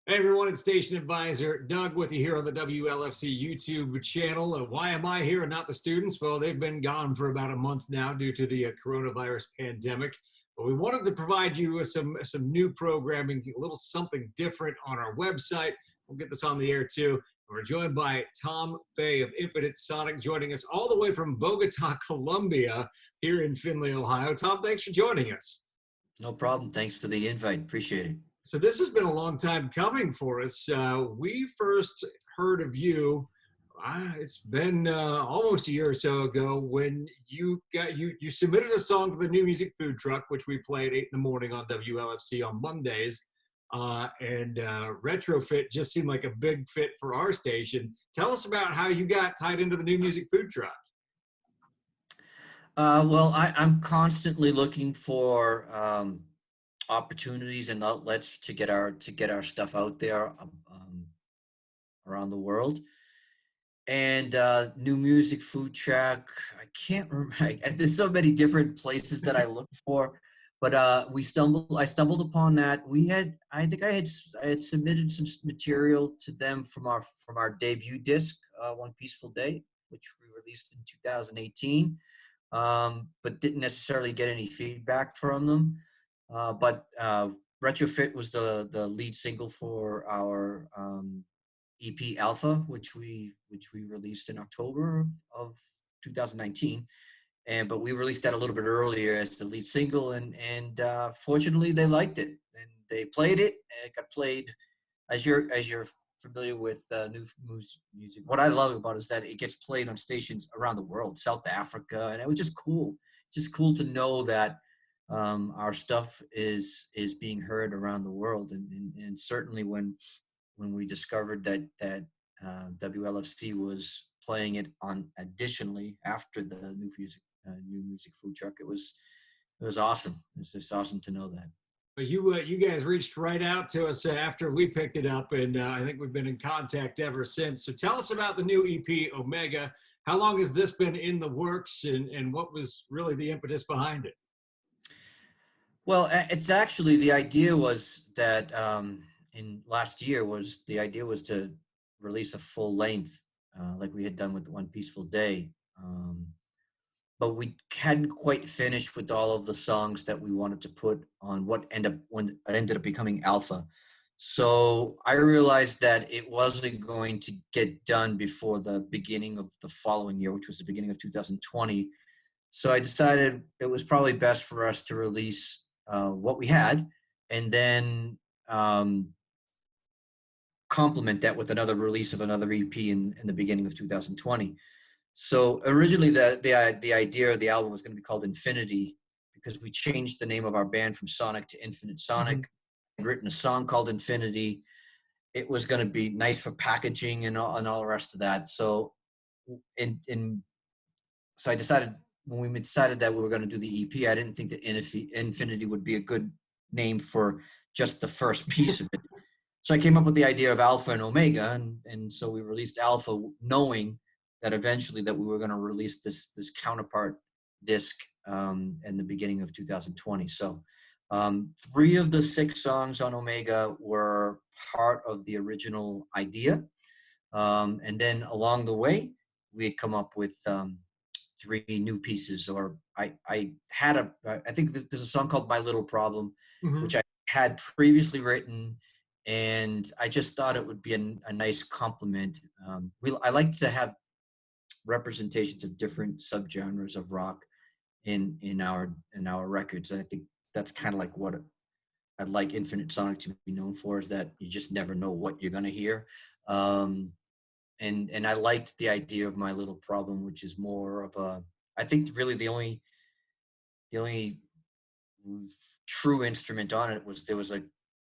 Hey everyone, it's Station Advisor Doug with you here on the WLFC YouTube channel. Why am I here and not the students? Well, they've been gone for about a month now due to the coronavirus pandemic. But we wanted to provide you with some new programming, a little something different on our website. We'll get this on the air too. We're joined by Tom Fay of Infinite Sonic, joining us all the way from Bogota, Colombia, here in Findlay, Ohio. Tom, thanks for joining us. No problem. Thanks for the invite. Appreciate it. So this has been a long time coming for us. We first heard of you. It's been almost a year or so ago when you submitted a song to the New Music Food Truck, which we play at 8 in the morning on WLFC on Mondays. And Retrofit just seemed like a big fit for our station. Tell us about how you got tied into the New Music Food Truck. Well, I'm constantly looking for opportunities and outlets to get our stuff out there around the world. And New Music Food Truck, I can't remember. There's so many different places that I look for, but I stumbled upon that. I think I had submitted some material to them from our debut disc, One Peaceful Day, which we released in 2018, but didn't necessarily get any feedback from them. But Retrofit was the lead single for our EP Alpha, which we released in October of 2019, but we released that a little bit earlier as the lead single, and fortunately they liked it and they played it, and it got played. As you're familiar with new music, what I love about it is that it gets played on stations around the world, South Africa, and it was just cool. Just cool to know that our stuff is being heard around the world, and certainly when we discovered that WLFC was playing it on additionally after the new music food truck, it was awesome. It's just awesome to know that. But you guys reached right out to us after we picked it up, and I think we've been in contact ever since. So tell us about the new EP Omega. How long has this been in the works, and what was really the impetus behind it? Well, it's actually, the idea was that the idea was to release a full length, like we had done with One Peaceful Day. But we hadn't quite finished with all of the songs that we wanted to put on what ended up becoming Alpha. So I realized that it wasn't going to get done before the beginning of the following year, which was the beginning of 2020. So I decided it was probably best for us to release what we had, and then complement that with another release of another EP in the beginning of 2020. So originally the idea of the album was going to be called Infinity, because we changed the name of our band from Sonic to Infinite Sonic. Mm-hmm. I'd written a song called Infinity. It was going to be nice for packaging and all the rest of that. So so I decided, when we decided that we were going to do the EP, I didn't think that Infinity would be a good name for just the first piece of it. So I came up with the idea of Alpha and Omega, and so we released Alpha, knowing that eventually that we were going to release this counterpart disc in the beginning of 2020. So 3 of the 6 songs on Omega were part of the original idea, and then along the way we had come up with 3 new pieces. Or I think there's a song called My Little Problem, Mm-hmm. which I had previously written, and I just thought it would be a nice complement. I like to have representations of different subgenres of rock in our records, and I think that's kind of like what I'd like Infinite Sonic to be known for, is that you just never know what you're gonna hear. And I liked the idea of My Little Problem, which is more of I think really the only true instrument on it there was a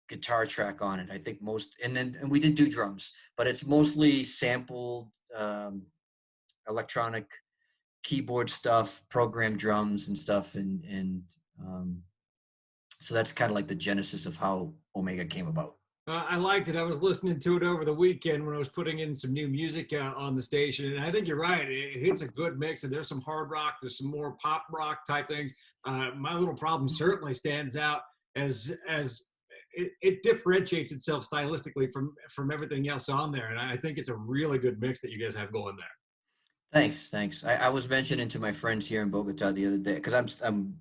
guitar track on it. I think and we did do drums, but it's mostly sampled electronic keyboard stuff, programmed drums and stuff, and so that's kind of like the genesis of how Omega came about. I liked it. I was listening to it over the weekend when I was putting in some new music on the station, and I think you're right. It hits a good mix, and there's some hard rock, there's some more pop rock type things. My Little Problem certainly stands out as it differentiates itself stylistically from everything else on there, and I think it's a really good mix that you guys have going there. Thanks. I was mentioning to my friends here in Bogota the other day because I'm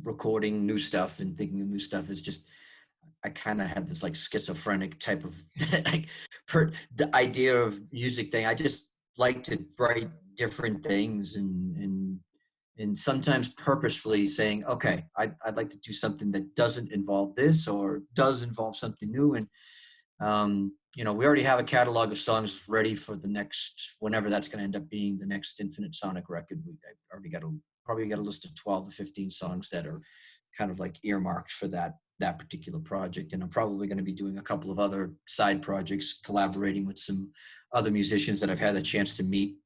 recording new stuff and thinking of new stuff. It's just I kind of have this like schizophrenic type of like the idea of music thing. I just like to write different things and sometimes purposefully saying, okay, I'd like to do something that doesn't involve this or does involve something new. And we already have a catalog of songs ready for the next, whenever that's going to end up being the next Infinite Sonic record. I already probably got a list of 12 to 15 songs that are kind of like earmarked for that particular project. And I'm probably going to be doing a couple of other side projects, collaborating with some other musicians that I've had a chance to meet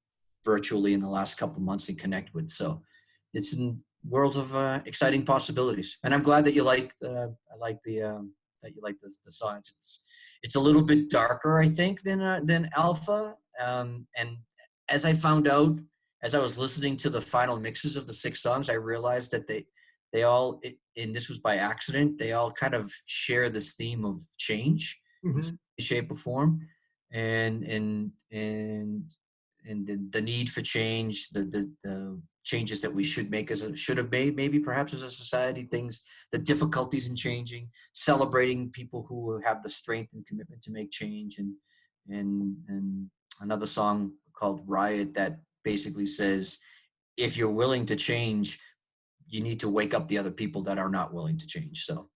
virtually in the last couple of months and connect with. So it's in worlds of exciting possibilities. And I'm glad that you like the songs. It's a little bit darker, I think, than Alpha. And as I found out, as I was listening to the final mixes of the 6 songs, I realized that they all, and this was by accident, they all kind of share this theme of change in some shape or form, and the need for change, the changes that we should have made, maybe perhaps as a society, things, the difficulties in changing, celebrating people who have the strength and commitment to make change, and another song called Riot that basically says, if you're willing to change, you need to wake up the other people that are not willing to change. So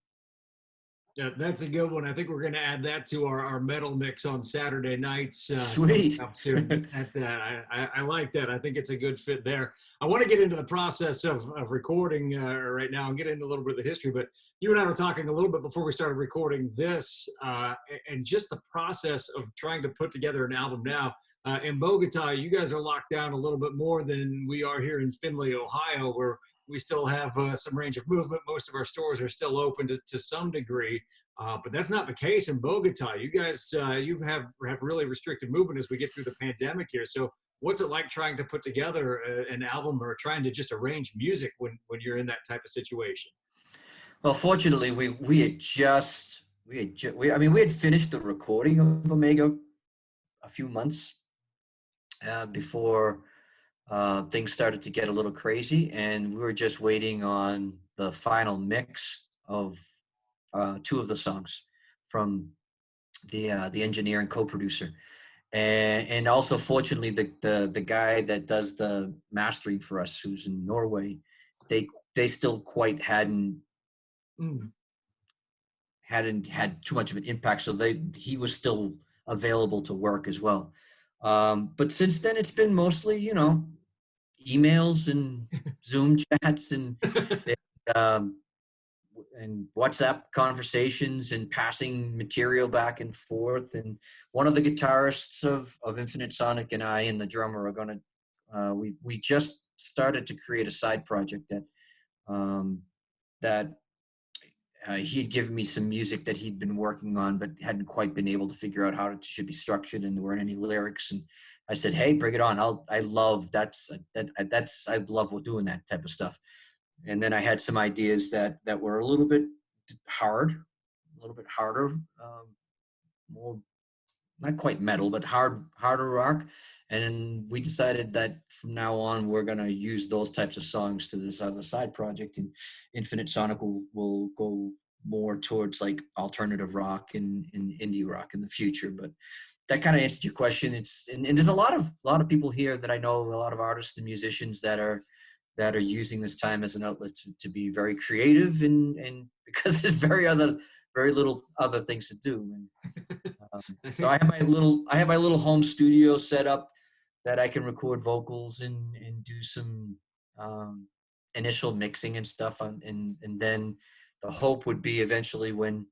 yeah, that's a good one. I think we're going to add that to our metal mix on Saturday nights. Sweet. Up soon. I like that. I think it's a good fit there. I want to get into the process of recording right now and get into a little bit of the history. But you and I were talking a little bit before we started recording this, and just the process of trying to put together an album now. In Bogota, you guys are locked down a little bit more than we are here in Findlay, Ohio, where we still have some range of movement. Most of our stores are still open to some degree, but that's not the case in Bogota. You guys, you have really restricted movement as we get through the pandemic here. So what's it like trying to put together an album or trying to just arrange music when you're in that type of situation? Well, fortunately, we had finished the recording of Omega a few months before things started to get a little crazy, and we were just waiting on the final mix of 2 of the songs from the engineer and co-producer, and also fortunately the guy that does the mastering for us, who's in Norway, they still quite hadn't had too much of an impact, so he was still available to work as well. But since then, it's been mostly, emails and Zoom chats um, and WhatsApp conversations and passing material back and forth. And one of the guitarists of Infinite Sonic and I and the drummer are going to, we just started to create a side project that he had given me some music that he'd been working on, but hadn't quite been able to figure out how it should be structured, and there weren't any lyrics. And I said, "Hey, bring it on! I love I love doing that type of stuff." And then I had some ideas that were a little bit harder, more not quite metal, but harder rock. And we decided that from now on, we're going to use those types of songs to this other side project. And Infinite Sonic will go more towards like alternative rock and indie rock in the future. But that kind of answers your question. And there's a lot of people here that I know, a lot of artists and musicians that are using this time as an outlet to be very creative and because there's very little other things to do. And so I have my little home studio set up that I can record vocals and do some initial mixing and stuff on, and then the hope would be eventually when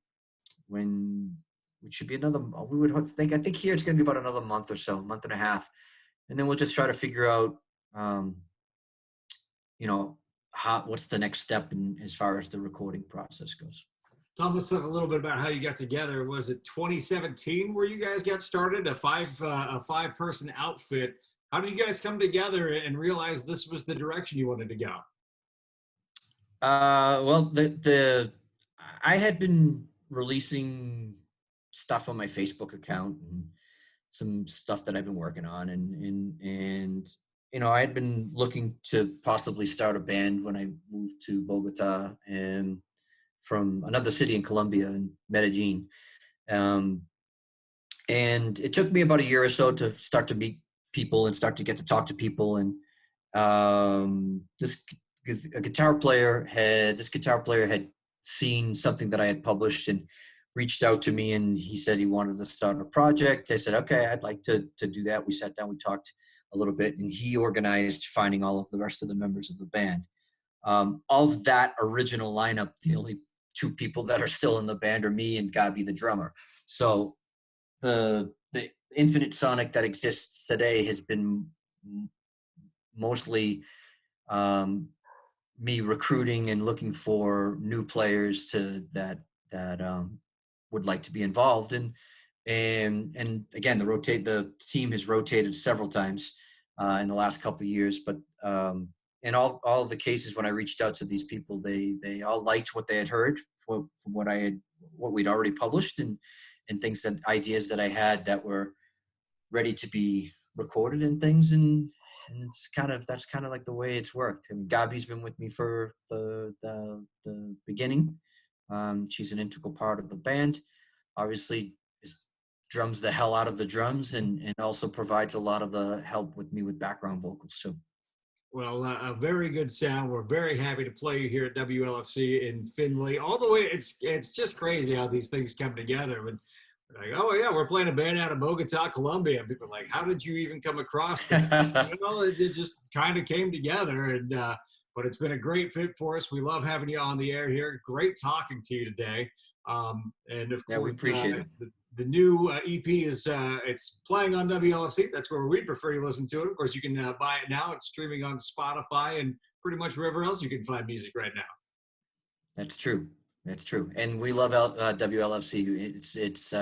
it should be I think here it's going to be about another month or so, month and a half, and then we'll just try to figure out what's the next step as far as the recording process goes. Tell us a little bit about how you got together. Was it 2017 where you guys got started, a five-person outfit? How did you guys come together and realize this was the direction you wanted to go? Well, I had been releasing stuff on my Facebook account and some stuff that I've been working on, and you know, I had been looking to possibly start a band when I moved to Bogota and from another city in Colombia, in Medellin. Um, and it took me about a year or so to start to meet people and start to get to talk to people. And this guitar player had seen something that I had published and reached out to me, and he said he wanted to start a project. I said, okay, I'd like to do that. We sat down, we talked a little bit, and he organized finding all of the rest of the members of the band. Of that original lineup, the only two people that are still in the band are me and Gabi, the drummer. So the Infinite Sonic that exists today has been mostly me recruiting and looking for new players that would like to be involved. And again, the team has rotated several times in the last couple of years. But in all of the cases when I reached out to these people, they all liked what they had heard from what we'd already published, and things, that ideas that I had that were ready to be recorded and things. And that's kind of like the way it's worked. I mean, Gabi's been with me for the beginning. She's an integral part of the band. Obviously, drums the hell out of the drums, and also provides a lot of the help with me with background vocals too. Well, a very good sound. We're very happy to play you here at WLFC in Findlay. All the way, it's just crazy how these things come together. But like, oh yeah, we're playing a band out of Bogota, Colombia. And people are like, how did you even come across that? You know, it just kind of came together. And but it's been a great fit for us. We love having you on the air here. Great talking to you today. And of course, we appreciate it. The new EP is it's playing on WLFC. That's where we'd prefer you listen to it. Of course, you can buy it now. It's streaming on Spotify and pretty much wherever else you can find music right now. That's true. That's true. And we love WLFC. It's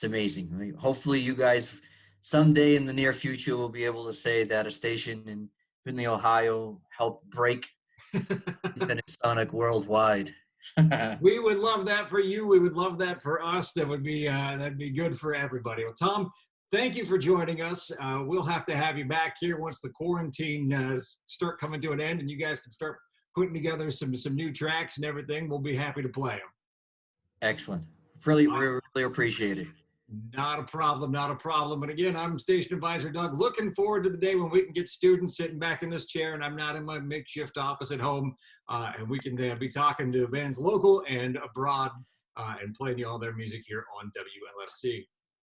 amazing. I mean, hopefully you guys someday in the near future will be able to say that a station in Findlay, Ohio helped break Infinite Sonic worldwide. We would love that for you. We would love that for us. That'd be good for everybody. Well, Tom, thank you for joining us. We'll have to have you back here once the quarantine start coming to an end, and you guys can start putting together some new tracks and everything. We'll be happy to play them. Excellent. Really appreciate it. Not a problem, not a problem. And again, I'm Station Advisor Doug, looking forward to the day when we can get students sitting back in this chair and I'm not in my makeshift office at home, and we can be talking to bands local and abroad and playing you all their music here on WLFC.